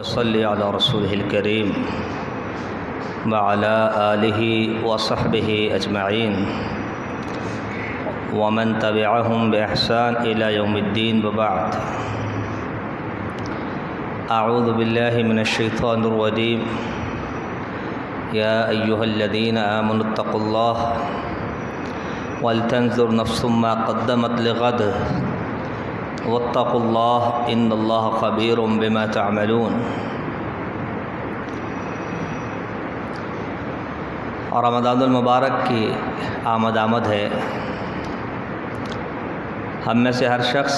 وصلی علی رسولہ الکریم وعلی آلہ وصحبہ اجمعین ومن تبعہم بإحسان الی یوم الدین وبعد۔ اعوذ باللہ من الشیطان الرجیم۔ یا ایہا الذین آمنوا اتقوا اللہ ولتنظر نفس ما قدمت لغد واتقوا اللہ ان اللہ خبیر بما تعملون۔ اور رمضان المبارک کی آمد ہے۔ ہم میں سے ہر شخص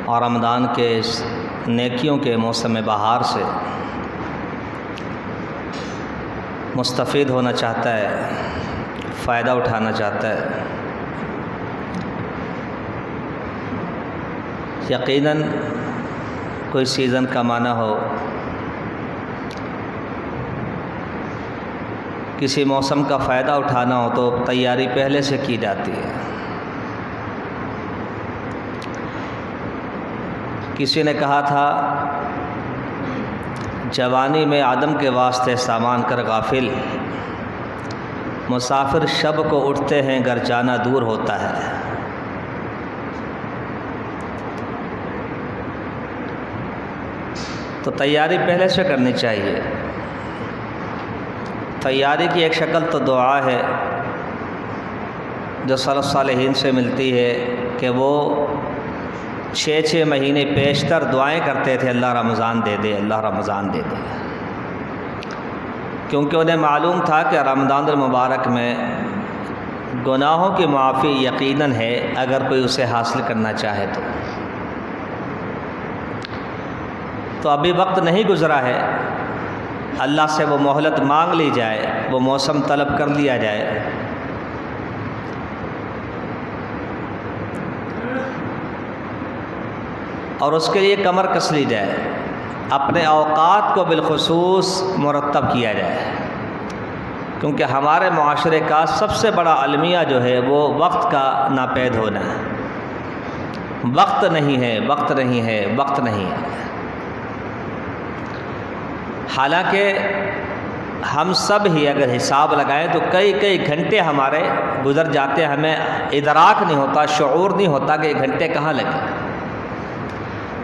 اور رمضان کے نیکیوں کے موسم بہار سے مستفید ہونا چاہتا ہے، فائدہ اٹھانا چاہتا ہے۔ یقیناً کوئی سیزن کمانا ہو، کسی موسم کا فائدہ اٹھانا ہو تو تیاری پہلے سے کی جاتی ہے۔ کسی نے کہا تھا، جوانی میں عدم کے واسطے سامان کر غافل، مسافر شب کو اٹھتے ہیں گر جانا دور ہوتا ہے۔ تو تیاری پہلے سے کرنی چاہیے۔ تیاری کی ایک شکل تو دعا ہے، جو سلف صالحین سے ملتی ہے کہ وہ 6 مہینے پیشتر دعائیں کرتے تھے، اللہ رمضان دے دے، اللہ رمضان دے دے، کیونکہ انہیں معلوم تھا کہ رمضان المبارک میں گناہوں کی معافی یقیناً ہے اگر کوئی اسے حاصل کرنا چاہے تو ابھی وقت نہیں گزرا ہے، اللہ سے وہ مہلت مانگ لی جائے، وہ موسم طلب کر لیا جائے۔ اور اس کے لیے کمر کس لی جائے، اپنے اوقات کو بالخصوص مرتب کیا جائے، کیونکہ ہمارے معاشرے کا سب سے بڑا المیہ جو ہے وہ وقت کا ناپید ہونا ہے۔ وقت نہیں ہے، وقت نہیں ہے، وقت نہیں ہے۔ حالانکہ ہم سب ہی اگر حساب لگائیں تو کئی گھنٹے ہمارے گزر جاتے ہیں، ہمیں ادراک نہیں ہوتا، شعور نہیں ہوتا کہ یہ گھنٹے کہاں لگے،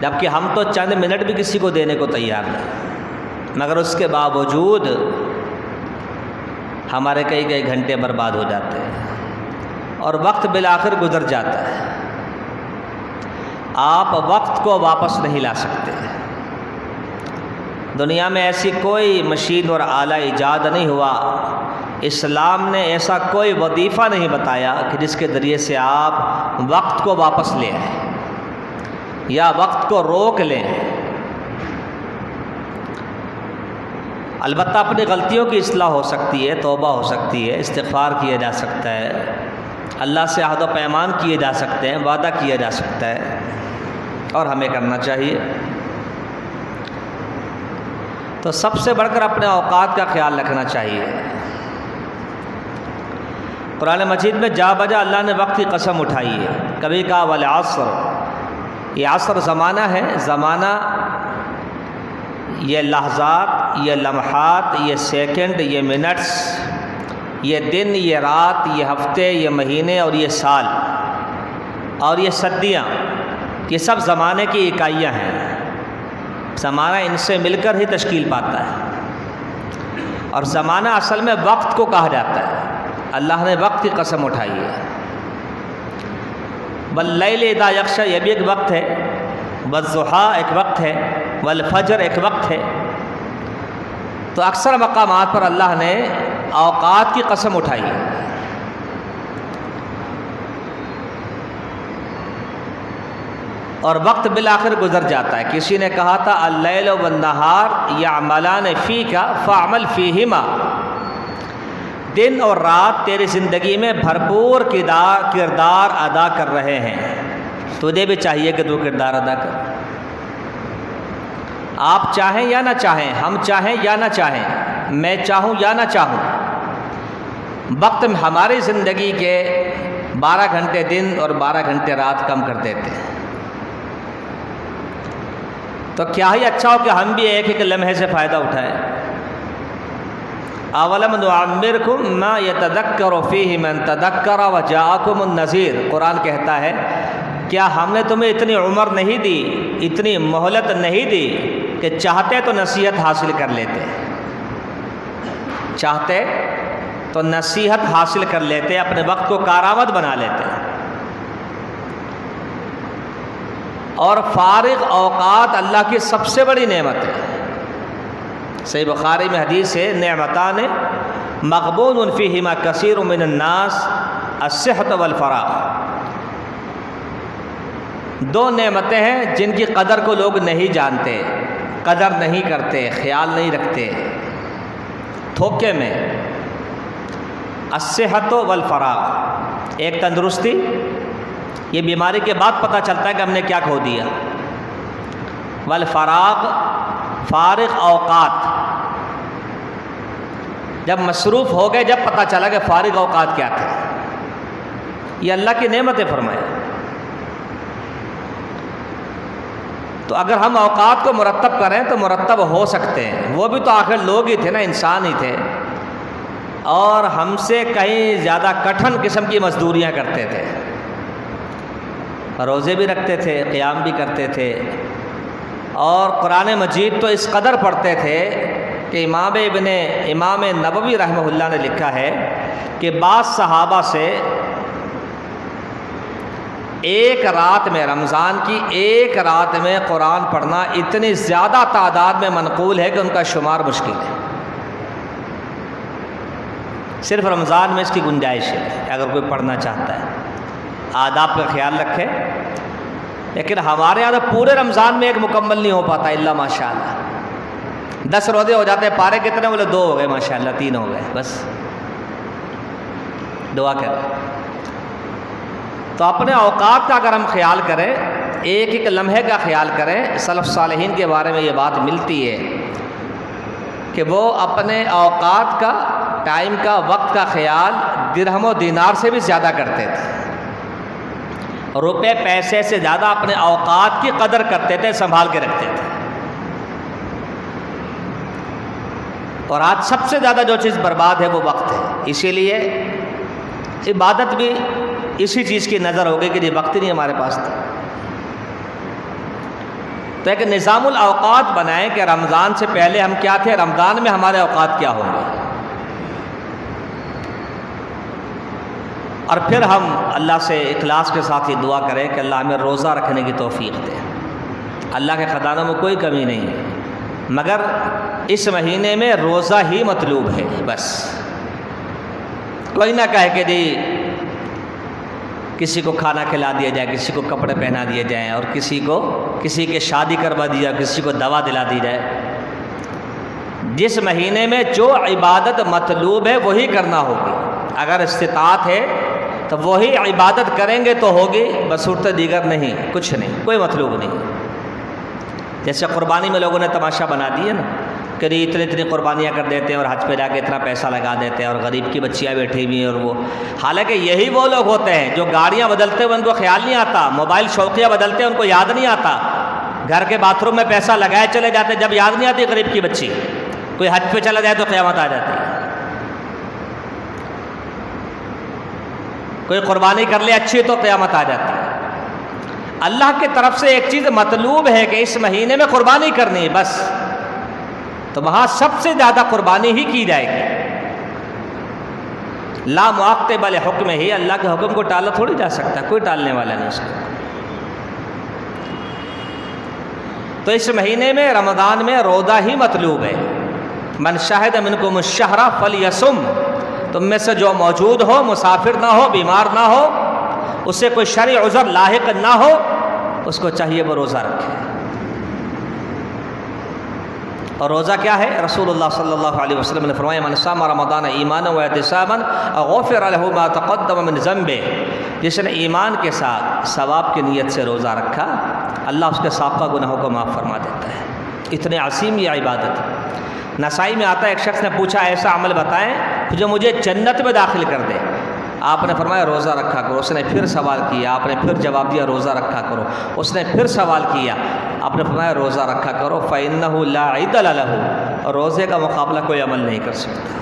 جبکہ ہم تو چند منٹ بھی کسی کو دینے کو تیار نہیں، مگر اس کے باوجود ہمارے کئی گھنٹے برباد ہو جاتے ہیں اور وقت بالآخر گزر جاتا ہے۔ آپ وقت کو واپس نہیں لا سکتے۔ دنیا میں ایسی کوئی مشین اور آلہ ایجاد نہیں ہوا، اسلام نے ایسا کوئی وظیفہ نہیں بتایا کہ جس کے ذریعے سے آپ وقت کو واپس لے آئیں یا وقت کو روک لیں۔ البتہ اپنی غلطیوں کی اصلاح ہو سکتی ہے، توبہ ہو سکتی ہے، استغفار کیا جا سکتا ہے، اللہ سے عہد و پیمان کیے جا سکتے ہیں، وعدہ کیا جا سکتا ہے، اور ہمیں کرنا چاہیے۔ تو سب سے بڑھ کر اپنے اوقات کا خیال رکھنا چاہیے۔ قرآن مجید میں جا بجا اللہ نے وقت کی قسم اٹھائی ہے، کبھی کہا والعصر۔ یہ عصر زمانہ ہے، زمانہ یہ لحظات، یہ لمحات، یہ سیکنڈ، یہ منٹس، یہ دن، یہ رات، یہ ہفتے، یہ مہینے اور یہ سال اور یہ صدیاں، یہ سب زمانے کی اکائیاں ہیں۔ زمانہ ان سے مل کر ہی تشکیل پاتا ہے، اور زمانہ اصل میں وقت کو کہا جاتا ہے۔ اللہ نے وقت کی قسم اٹھائی ہے۔ واللیل اذا یغشی، یہ بھی ایک وقت ہے، والضحیٰ ایک وقت ہے، والفجر ایک وقت ہے۔ تو اکثر مقامات پر اللہ نے اوقات کی قسم اٹھائی ہے۔ اور وقت بالآخر گزر جاتا ہے۔ کسی نے کہا تھا اللیل والنہار یعملان فیک فاعمل فیہما، دن اور رات تیری زندگی میں بھرپور کردار ادا کر رہے ہیں، تجھے بھی چاہیے کہ تو کردار ادا کر۔ آپ چاہیں یا نہ چاہیں، ہم چاہیں یا نہ چاہیں، میں چاہوں یا نہ چاہوں، وقت میں ہماری زندگی کے 12 گھنٹے دن اور 12 گھنٹے رات کم کر دیتے ہیں۔ تو کیا ہی اچھا ہو کہ ہم بھی ایک ایک لمحے سے فائدہ اٹھائیں۔ اولم نعمرکم ما یتذکر فیہ من تذکر وجاءکم النذیر، قرآن کہتا ہے کیا ہم نے تمہیں اتنی عمر نہیں دی، اتنی مہلت نہیں دی کہ چاہتے تو نصیحت حاصل کر لیتے، چاہتے تو نصیحت حاصل کر لیتے، اپنے وقت کو کارآمد بنا لیتے۔ اور فارغ اوقات اللہ کی سب سے بڑی نعمت ہے۔ صحیح بخاری میں حدیث ہے، نعمتان مغبون فیہما کثیر من الناس الصحۃ والفراغ، دو نعمتیں ہیں جن کی قدر کو لوگ نہیں جانتے، قدر نہیں کرتے، خیال نہیں رکھتے، تھوکے میں۔ الصحۃ والفراغ، ایک تندرستی، یہ بیماری کے بعد پتہ چلتا ہے کہ ہم نے کیا کھو دیا۔ والفراغ، فارغ اوقات، جب مصروف ہو گئے، جب پتہ چلا کہ فارغ اوقات کیا تھے۔ یہ اللہ کی نعمت ہے فرمایا۔ تو اگر ہم اوقات کو مرتب کریں تو مرتب ہو سکتے ہیں۔ وہ بھی تو آخر لوگ ہی تھے نا، انسان ہی تھے، اور ہم سے کہیں زیادہ کٹھن قسم کی مزدوریاں کرتے تھے، روزے بھی رکھتے تھے، قیام بھی کرتے تھے، اور قرآن مجید تو اس قدر پڑھتے تھے کہ امام نووی رحمہ اللہ نے لکھا ہے کہ بعض صحابہ سے ایک رات میں، رمضان کی ایک رات میں قرآن پڑھنا اتنی زیادہ تعداد میں منقول ہے کہ ان کا شمار مشکل ہے۔ صرف رمضان میں اس کی گنجائش ہے اگر کوئی پڑھنا چاہتا ہے، آداب کا خیال رکھے۔ لیکن ہمارے یہاں تو پورے رمضان میں ایک مکمل نہیں ہو پاتا، الا ماشاء اللہ۔ 10 روزے ہو جاتے ہیں، پارے کتنے بولے 2 ہو گئے، ماشاء اللہ 3 ہو گئے، بس دعا کریں۔ تو اپنے اوقات کا اگر ہم خیال کریں، ایک ایک لمحے کا خیال کریں، سلف صالحین کے بارے میں یہ بات ملتی ہے کہ وہ اپنے اوقات کا، ٹائم کا، وقت کا خیال درہم و دینار سے بھی زیادہ کرتے تھے، روپے پیسے سے زیادہ اپنے اوقات کی قدر کرتے تھے، سنبھال کے رکھتے تھے۔ اور آج سب سے زیادہ جو چیز برباد ہے وہ وقت ہے، اسی لیے عبادت بھی اسی چیز کی نظر ہوگی کہ یہ وقت ہی نہیں ہمارے پاس تھا۔ تو ایک نظام الاوقات بنائیں کہ رمضان سے پہلے ہم کیا تھے، رمضان میں ہمارے اوقات کیا ہوں گے، اور پھر ہم اللہ سے اخلاص کے ساتھ یہ دعا کریں کہ اللہ ہمیں روزہ رکھنے کی توفیق دے۔ اللہ کے خزانوں میں کوئی کمی نہیں ہے، مگر اس مہینے میں روزہ ہی مطلوب ہے۔ بس کوئی نہ کہے کہ جی کسی کو کھانا کھلا دیا جائے، کسی کو کپڑے پہنا دیے جائیں، اور کسی کے شادی کروا دی جائے، کسی کو دوا دلا دی جائے۔ جس مہینے میں جو عبادت مطلوب ہے وہی کرنا ہوگی، اگر استطاعت ہے تو وہی عبادت کریں گے تو ہوگی، بصورت دیگر نہیں، کچھ نہیں، کوئی مطلوب نہیں۔ جیسے قربانی میں لوگوں نے تماشا بنا دیا نا کہ اتنی قربانیاں کر دیتے ہیں اور حج پہ جا کے اتنا پیسہ لگا دیتے ہیں، اور غریب کی بچیاں بیٹھی ہوئی ہیں، اور وہ حالانکہ یہی وہ لوگ ہوتے ہیں جو گاڑیاں بدلتے ہوئے ان کو خیال نہیں آتا، موبائل شوقیہ بدلتے ہیں ان کو یاد نہیں آتا، گھر کے باتھ روم میں پیسہ لگائے چلے جاتے، جب یاد نہیں آتی غریب کی بچی، کوئی حج پہ چلا جائے تو قیامت آ جاتی ہے، کوئی قربانی کر لے اچھی تو قیامت آ جاتی ہے۔ اللہ کی طرف سے ایک چیز مطلوب ہے کہ اس مہینے میں قربانی کرنی ہے بس، تو وہاں سب سے زیادہ قربانی ہی کی جائے گی۔ لا معقب لحکمہ ہی، اللہ کے حکم کو ٹالا تھوڑی جا سکتا، کوئی ٹالنے والا نہیں اس کو۔ تو اس مہینے میں رمضان میں روزہ ہی مطلوب ہے۔ من شہد منکم الشہر فلیصم، تم میں سے جو موجود ہو، مسافر نہ ہو، بیمار نہ ہو، اسے کوئی شرعی عذر لاحق نہ ہو، اس کو چاہیے وہ روزہ رکھے۔ اور روزہ کیا ہے؟ رسول اللہ صلی اللہ علیہ وسلم نے فرمایا من صام رمضان ایمانا و احتسابا غفر له ما تقدم من ذنبه، جس نے ایمان کے ساتھ ثواب کی نیت سے روزہ رکھا، اللہ اس کے سابقہ گناہوں کو معاف فرما دیتا ہے۔ اتنے عظیم یہ عبادت ہے۔ نسائی میں آتا ہے ایک شخص نے پوچھا ایسا عمل بتائیں جو مجھے جنت میں داخل کر دے، آپ نے فرمایا روزہ رکھا کرو۔ اس نے پھر سوال کیا، آپ نے پھر جواب دیا روزہ رکھا کرو۔ اس نے پھر سوال کیا، آپ نے فرمایا روزہ رکھا کرو، فَإِنَّهُ لَا عِدَلَ لَهُ، اور روزے کا مقابلہ کوئی عمل نہیں کر سکتا۔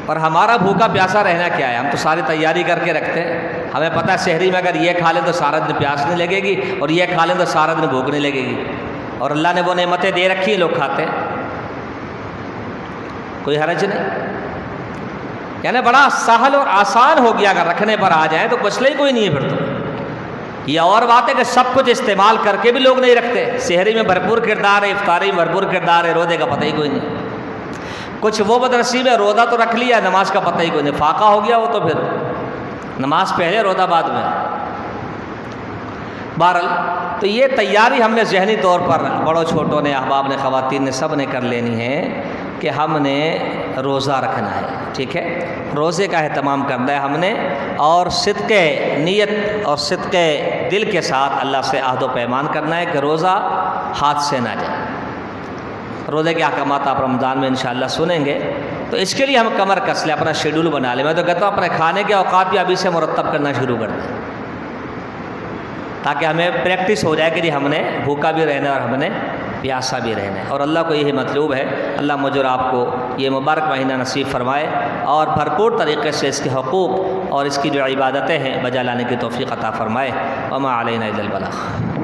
اور ہمارا بھوکا پیاسا رہنا کیا ہے؟ ہم تو ساری تیاری کر کے رکھتے ہیں، ہمیں پتہ ہے شہری میں اگر یہ کھا لیں تو سارا دن پیاس نہیں لگے گی، اور یہ کھا لیں تو سارا دن بھوک نہیں لگے گی، اور اللہ نے وہ نعمتیں دے رکھی ہیں، لوگ کھاتے ہیں، کوئی حرج نہیں۔ یعنی بڑا سہل اور آسان ہو گیا، اگر رکھنے پر آ جائیں تو مسئلہ ہی کوئی نہیں ہے پھر تو۔ یہ اور بات ہے کہ سب کچھ استعمال کر کے بھی لوگ نہیں رکھتے، شہری میں بھرپور کردار ہے، افطاری میں بھرپور کردار ہے، روزے کا پتہ ہی کوئی نہیں۔ کچھ وہ بدنصیب ہے روزہ تو رکھ لیا، نماز کا پتہ ہی کوئی نہیں، فاقہ ہو گیا وہ تو پھر نماز پہلے روزہ بعد میں۔ بہرحال تو یہ تیاری ہم نے ذہنی طور پر بڑوں چھوٹوں نے، احباب نے، خواتین نے، سب نے کر لینی ہے کہ ہم نے روزہ رکھنا ہے، ٹھیک ہے، روزے کا اہتمام کرنا ہے ہم نے، اور صدق نیت اور صدق دل کے ساتھ اللہ سے عہد و پیمان کرنا ہے کہ روزہ ہاتھ سے نہ جائے۔ روزے کے احکامات آپ رمضان میں انشاءاللہ سنیں گے، تو اس کے لیے ہم کمر کس لیں، اپنا شیڈول بنا لیں۔ میں تو کہتا ہوں اپنے کھانے کے اوقات بھی ابھی سے مرتب کرنا شروع کر دیں، تاکہ ہمیں پریکٹس ہو جائے کہ جی ہم نے بھوکا بھی رہنا ہے اور ہم نے پیاسا بھی رہنا ہے۔ اور اللہ کو یہی مطلوب ہے، اللہ مجھ اور آپ کو یہ مبارک مہینہ نصیب فرمائے اور بھرپور طریقے سے اس کے حقوق اور اس کی جو عبادتیں ہیں بجا لانے کی توفیق عطا فرمائے۔ وما علینا الا البلاغ۔